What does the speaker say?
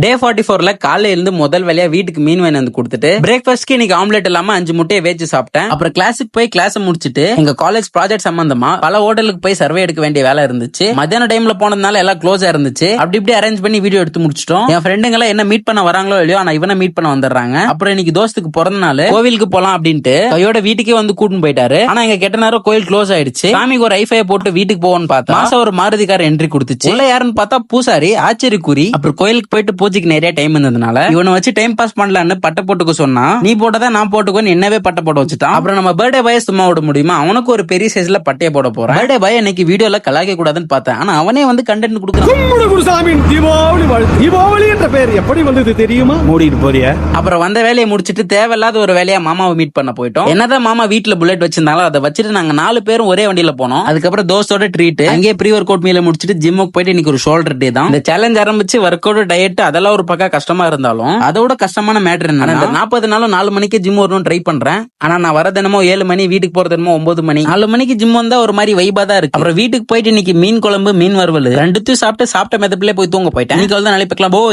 டே 44ல காலையில இருந்து முதல் வேலையா வீட்டுக்கு மீன் வாங்கி வந்து கொடுத்துட்டு பிரேக்ஃபாஸ்ட்க்கு இன்னைக்கு ஆம்லெட் இல்லாம 5 முட்டையை வேச்சு சாப்பிட்டேன். அப்புறம் கிளாஸுக்கு போய் கிளாஸ் முடிச்சிட்டு எங்க காலேஜ் ப்ராஜெக்ட் சம்பந்தமா பல ஹோட்டலுக்கு போய் சர்வே எடுக்க வேண்டிய வேலை இருந்துச்சு. மத்தியான டைம்ல போனதுனால எல்லாம் க்ளோஸா இருந்துச்சு. அப்படி இப்படி அரேஞ்ச் பண்ணி வீடியோ எடுத்து முடிச்சிட்டோம். என் ஃப்ரெண்டுங்க எல்லாம் என்ன மீட் பண்ண வராங்களோ இல்லையோ, ஆனா இவனை மீட் பண்ண வந்துடுறாங்க. அப்புறம் இன்னைக்கு தோஸ்துக்கு பிறந்த நாள், கோவிலுக்கு போலாம் அப்படின்ட்டு கையோட வீட்டுக்கே வந்து கூட்டின்னு போயிட்டாரு. ஆனா எங்க கெட்ட நேரம் கோயில் க்ளோஸ் ஆயிடுச்சு. சாமிக்கு ஒரு ஐஃபை போட்டு வீட்டுக்கு போவோம்னு பார்த்தா மாசம் ஒரு மாருதி கார் என்ட்ரி கொடுத்துச்சு. உள்ள யாருன்னு பார்த்தா பூசாரி. ஆச்சரிய கூறி அப்புறம் கோயிலுக்கு போயிட்டு பூஜைக்கு நிறைய டைம் இருந்ததுனால இவனை வச்சு டைம் பாஸ் பண்ணலான்னு பட்ட போட்டுக்க சொன்னா, நீ போட்டதா நான் போட்டுக்கோன்னு என்னவே பட்ட போட வச்சுட்டான். அப்புறம் நம்ம பர்த்டே பாய சும்மா விட முடியுமா, அவனுக்கு ஒரு பெரிய சைஸ்ல பட்டைய போட போறேன். பர்த்டே பாய் இன்னைக்கு வீடியோல கலாய்க்க கூடாதுன்னு பார்த்தேன். ஆனா அவனே வந்து கண்டென்ட் கொடுக்குறான். தீபாவளி என்ற பேர் எப்படி வந்தது தெரியுமா? மூடிட்டு போறியா? அப்புறம் வந்த வேலையை முடிச்சிட்டு தேவையில்லாத ஒரு வேலையா மாமாவை மீட் பண்ண போயிட்டோம். என்னதான் மாமா வீட்டுல புல்லட் வச்சிருந்தாலும் அதை வச்சுட்டு நாங்க 4 பேரும் ஒரே வண்டியில போனோம். அதுக்கப்புறம் தோஸ்தோட ட்ரீட் அங்கே ப்ரீ ஒர்க் அவுட் மீல முடிச்சிட்டு ஜிம்முக்கு போயிட்டு இன்னைக்கு ஒரு ஷோல்டர் டே தான். இந்த சேலஞ்ச் ஆரம்பிச்சு ஒர்க் அவுட் டயட் அதெல்லாம் ஒரு பக்கம் கஷ்டமா இருந்தாலும் அதோட கஷ்டமான மேட்டர் என்ன, 40 நாளும் 4 மணிக்கு ஜிம் வரணும் ட்ரை பண்றேன். ஆனா நான் வர தினமோ 7 மணி, வீட்டுக்கு போற தினமோ 9 மணி. 4 மணிக்கு ஜிம் வந்தா ஒரு மாதிரி வைபா தான் இருக்கு. அப்புறம் வீட்டுக்கு போயிட்டு இன்னைக்கு மீன் குழம்பு மீன் வறுவல் ரெண்டுத்தையும் சாப்பிட்டு சாப்பிட்ட மெதப்பிலே போய் தூங்க போயிட்டேன். இன்னைக்கு நாளைக்கு பார்க்கலாம். போய்